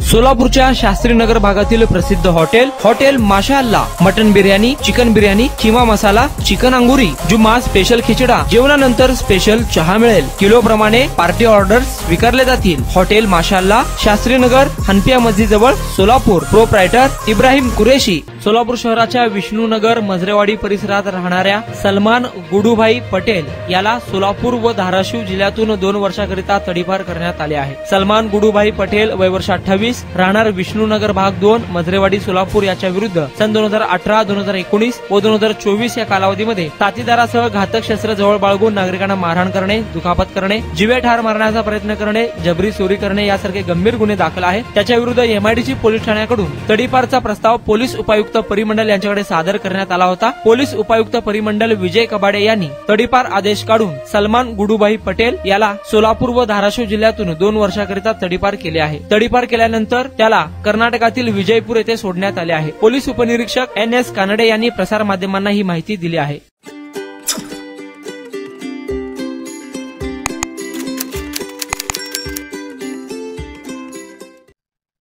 सोलापूरच्या शास्त्रीनगर भागातील प्रसिद्ध hotel Mashallah mutton biryani, chicken biryani, keema masala, chicken angoori, Jumma special खिचडा, जेवणानंतर स्पेशल चहा मिळेल। किलो प्रमाणे पार्टी ऑर्डर्स स्वीकारले जातील। हॉटेल माशाअल्ला, शास्त्रीनगर, हनपिया मस्जिद जवळ, सोलापूर। प्रोप्रायटर इब्राहिम कुरेशी। सोलापूर शहराच्या विष्णुनगर मजरेवाडी परिसरात राहणाऱ्या सलमान गुडूभाई पटेल याला सोलापूर व धाराशिव जिल्ह्यातून 2 वर्षाकरिता तडीपार करण्यात आले आहे। सलमान गुडूभाई पटेल वय वर्ष 28, राहणार विष्णुनगर भाग 2 मजरेवाडी सोलापूर याच्या विरुद्ध सन 2018, 2019 व 2024 या कालावधीमध्ये साथीदारासह घातक शस्त्र जवळ बाळगून नागरिकांना मारहाण करणे, दुखापत करणे, जीवे ठार मारण्याचा प्रयत्न करणे, जबरी चोरी करणे यासारखे गंभीर गुन्हे दाखल आहेत। त्याच्या विरुद्ध एमआयडीसी पोलीस ठाण्याकडून तडीपारचा प्रस्ताव पोलीस उपायुक्त परिमंडल यांच्याकडे सादर करण्यात आला होता। पोलीस उपायुक्त परिमंडल विजय कबाडे यांनी तडीपार आदेश काढून सलमान गुडूभाई पटेल याला सोलापूर व धाराशिव जिल्ह्यातून 2 वर्षाकरिता तडीपार केले आहे। तडीपार केल्यानंतर त्याला कर्नाटकातील विजयपूर येथे सोडण्यात आले आहे। पोलीस उपनिरीक्षक NS कानडे यांनी प्रसार माध्यमांना ही माहिती दिली आहे।